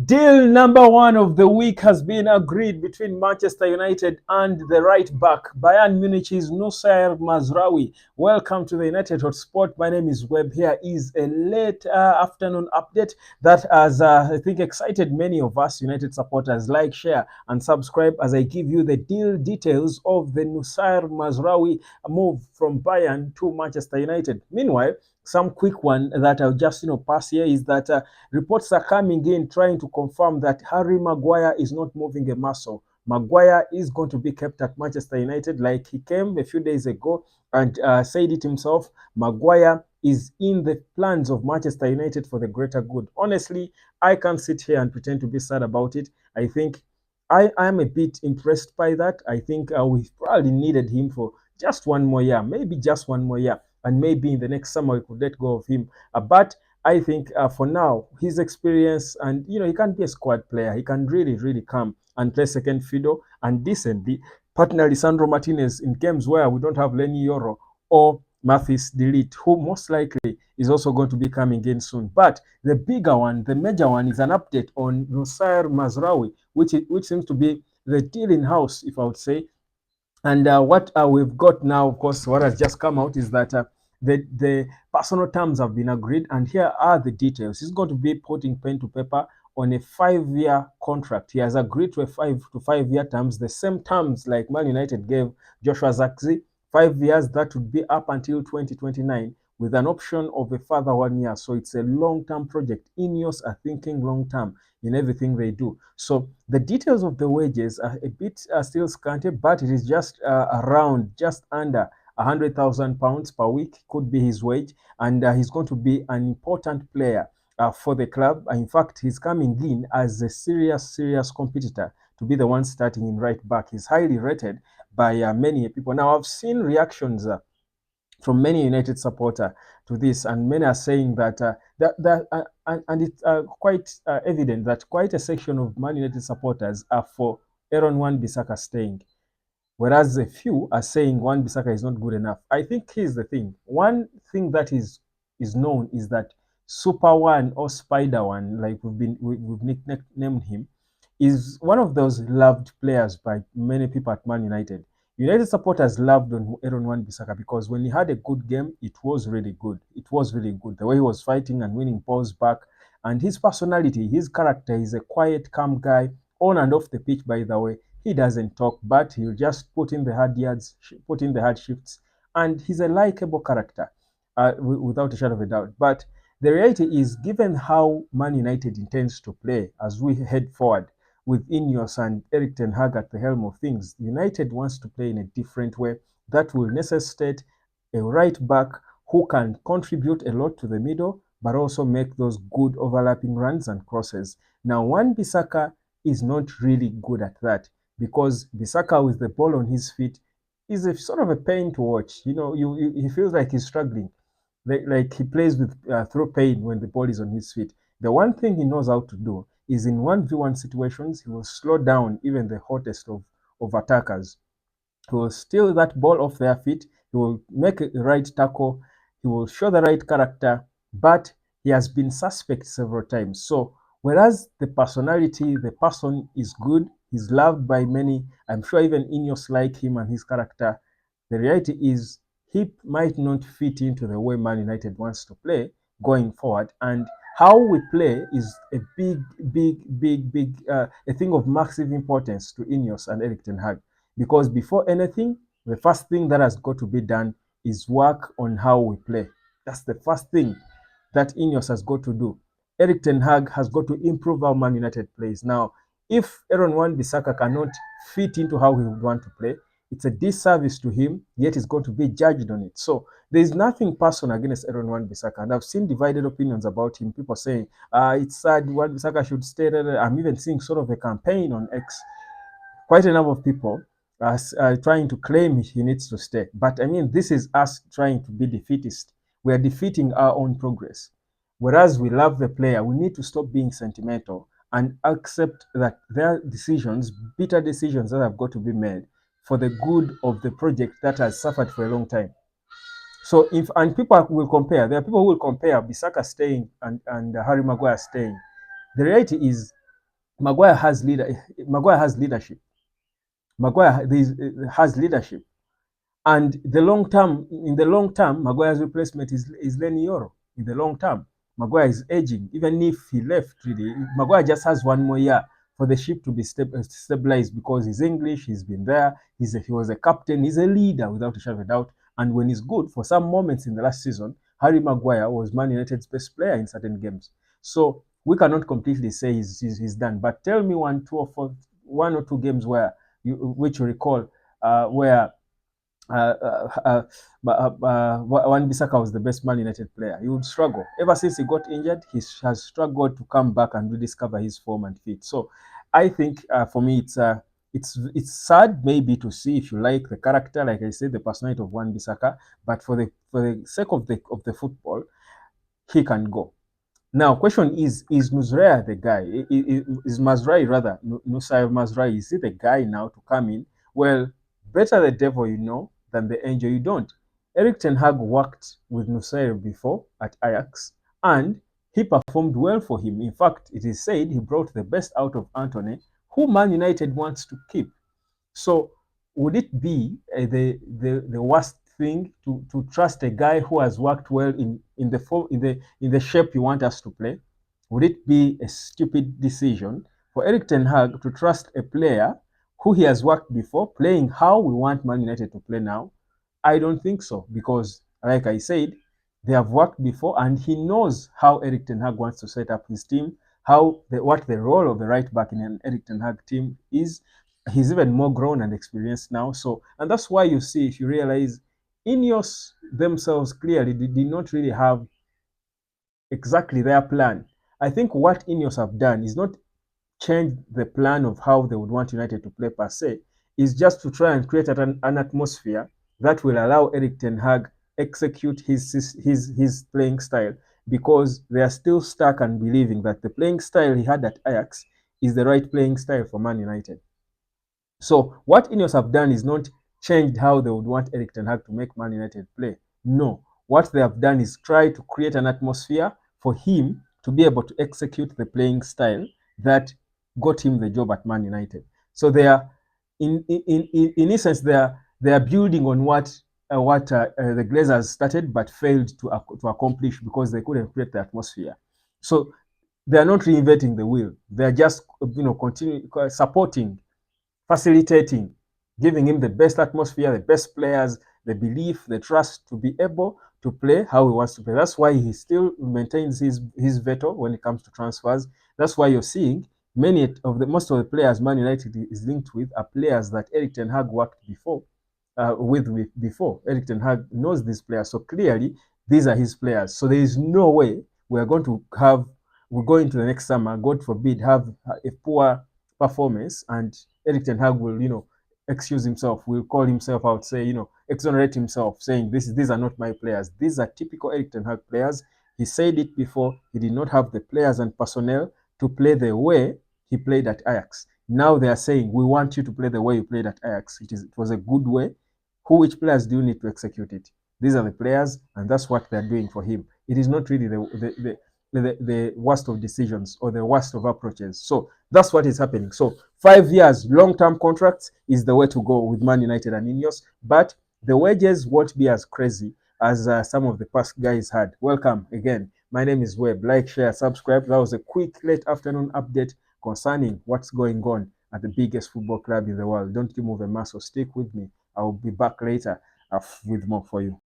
Deal number one of the week has been agreed between Manchester United and the right back, Bayern Munich's Noussair Mazraoui. Welcome to the United Hotspot. My name is Webb. Here is a late afternoon update that has, I think, excited many of us United supporters. Like, share, and subscribe as I give you the deal details of the Noussair Mazraoui move from Bayern to Manchester United. Meanwhile, some quick one that I'll just pass here is that reports are coming in trying to confirm that Harry Maguire is not moving a muscle. Maguire is going to be kept at Manchester United, like he came a few days ago and said it himself. Maguire is in the plans of Manchester United for the greater good. Honestly, I can't sit here and pretend to be sad about it. I think I am a bit impressed by that. I think we probably needed him for just one more year, maybe just one more year, and maybe in the next summer we could let go of him. But I think for now, his experience and he can be a squad player. He can really come and play second fiddle and decently partner Lisandro Martinez in games where we don't have Lenny Yoro or Mathis Delete, who most likely is also going to be coming in soon. But the bigger one, the major one, is an update on Noussair Mazraoui, which seems to be the deal in house, if I would say. And what we've got now, of course, what has just come out is that the personal terms have been agreed, and here are the details. He's going to be putting pen to paper on a 5-year contract. He has agreed to a 5-to-5-year terms, the same terms like Man United gave Joshua Zirkzee, 5 years that would be up until 2029 with an option of a further 1 year. So it's a long-term project. Ineos are thinking long-term in everything they do. So the details of the wages are a bit still scanty, but it is just around, just under £100,000 per week could be his wage, and he's going to be an important player for the club. In fact, he's coming in as a serious competitor to be the one starting in right back. He's highly rated by many people. Now, I've seen reactions from many United supporter to this, and many are saying that and it's quite evident that quite a section of Man United supporters are for Aaron Wan-Bissaka staying, whereas a few are saying Wan-Bissaka is not good enough. I think here's the thing. One thing that is known is that Super One or Spider One, like we've nicknamed him, is one of those loved players by many people at Man United. United supporters loved Aaron Wan-Bissaka because when he had a good game, it was really good. It was really good. The way he was fighting and winning balls back, and his personality, his character, he's a quiet, calm guy on and off the pitch, by the way. He doesn't talk, but he'll just put in the hard yards, put in the hard shifts, and he's a likable character, without a shadow of a doubt. But the reality is, given how Man United intends to play as we head forward, with Ineos and Eric Ten Hag at the helm of things, United wants to play in a different way that will necessitate a right back who can contribute a lot to the middle, but also make those good overlapping runs and crosses. Now, Wan-Bissaka is not really good at that because Bissaka with the ball on his feet is a sort of a pain to watch. He feels like he's struggling, like he plays with through pain when the ball is on his feet. The one thing he knows how to do is in 1v1 situations, he will slow down even the hottest of attackers. He will steal that ball off their feet. He will make a right tackle. He will show the right character, but he has been suspect several times. So, whereas the personality, the person is good, he's loved by many. I'm sure even Ineos like him and his character. The reality is he might not fit into the way Man United wants to play going forward. And how we play is a big a thing of massive importance to Ineos and Eric Ten Hag. Because before anything, the first thing that has got to be done is work on how we play. That's the first thing that Ineos has got to do. Eric Ten Hag has got to improve how Man United plays. Now, if Aaron Wan-Bissaka cannot fit into how he would want to play, it's a disservice to him, yet he's going to be judged on it. So there's nothing personal against Aaron Wan-Bissaka, and I've seen divided opinions about him. People saying it's sad Wan-Bissaka should stay. I'm even seeing sort of a campaign on X. Quite a number of people are trying to claim he needs to stay. But I mean, this is us trying to be defeatist. We are defeating our own progress. Whereas we love the player, we need to stop being sentimental and accept that there are decisions, bitter decisions that have got to be made for the good of the project that has suffered for a long time. So if and people will compare, there are people who will compare Bissaka staying and Harry Maguire staying. The reality is Maguire has leader. Maguire has leadership. Has leadership. And in the long term, Maguire's replacement is Lenny Yoro. In the long term, Maguire is aging. Even if he left, really, Maguire just has one more year for the ship to be stabilized because he's English, he's been there, he was a captain, he's a leader without a shadow of a doubt. And when he's good, for some moments in the last season, Harry Maguire was Man United's best player in certain games. So we cannot completely say he's done. But tell me one or two games which you recall where Wan-Bissaka was the best Man United player. He would struggle. Ever since he got injured, he has struggled to come back and rediscover his form and fit. So I think for me, it's sad maybe to see, if you like, the character, like I said, the personality of Wan-Bissaka, but for the sake of the football, he can go. Now, question is Noussair the guy? Is Mazraoui, rather, Noussair Mazraoui, is he the guy now to come in? Well, better the devil you know than the angel you don't. Erik ten Hag worked with Noussair before at Ajax, and he performed well for him. In fact, it is said he brought the best out of Anthony, who Man United wants to keep. So would it be the worst thing to trust a guy who has worked well in the shape you want us to play? Would it be a stupid decision for Erik ten Hag to trust a player who he has worked before playing how we want Man United to play now? I don't think so, because like I said, they have worked before and he knows how Erik ten Hag wants to set up his team, what the role of the right back in an Erik ten Hag team is. He's even more grown and experienced now. So, and that's why you see, if you realize, Ineos themselves clearly did not really have exactly their plan. I think what Ineos have done is not change the plan of how they would want United to play per se, is just to try and create an atmosphere that will allow Erik ten Hag execute his playing style, because they are still stuck and believing that the playing style he had at Ajax is the right playing style for Man United. So what Ineos have done is not changed how they would want Erik ten Hag to make Man United play. No. What they have done is try to create an atmosphere for him to be able to execute the playing style that got him the job at Man United. So they are, in essence, they are building on what the Glazers started but failed to accomplish because they couldn't create the atmosphere. So they are not reinventing the wheel. They are just continue supporting, facilitating, giving him the best atmosphere, the best players, the belief, the trust to be able to play how he wants to play. That's why he still maintains his veto when it comes to transfers. That's why you're seeing most of the players Man United is linked with are players that Erik ten Hag worked with before. Erik ten Hag knows these players, so clearly these are his players. So there is no way we go into the next summer, God forbid, have a poor performance, and Erik ten Hag will, excuse himself, will call himself out, say, exonerate himself, saying these are not my players. These are typical Erik ten Hag players. He said it before. He did not have the players and personnel to play the way he played at Ajax. Now they are saying, we want you to play the way you played at Ajax. It was a good way. Which players do you need to execute it? These are the players, and that's what they're doing for him. It is not really the worst of decisions or the worst of approaches. So that's what is happening. So 5 years, long-term contracts is the way to go with Man United and Ineos, but the wages won't be as crazy as some of the past guys had. Welcome again. My name is Webb. Like, share, subscribe. That was a quick late afternoon update concerning what's going on at the biggest football club in the world. Don't you move a muscle. Stick with me. I will be back later with more for you.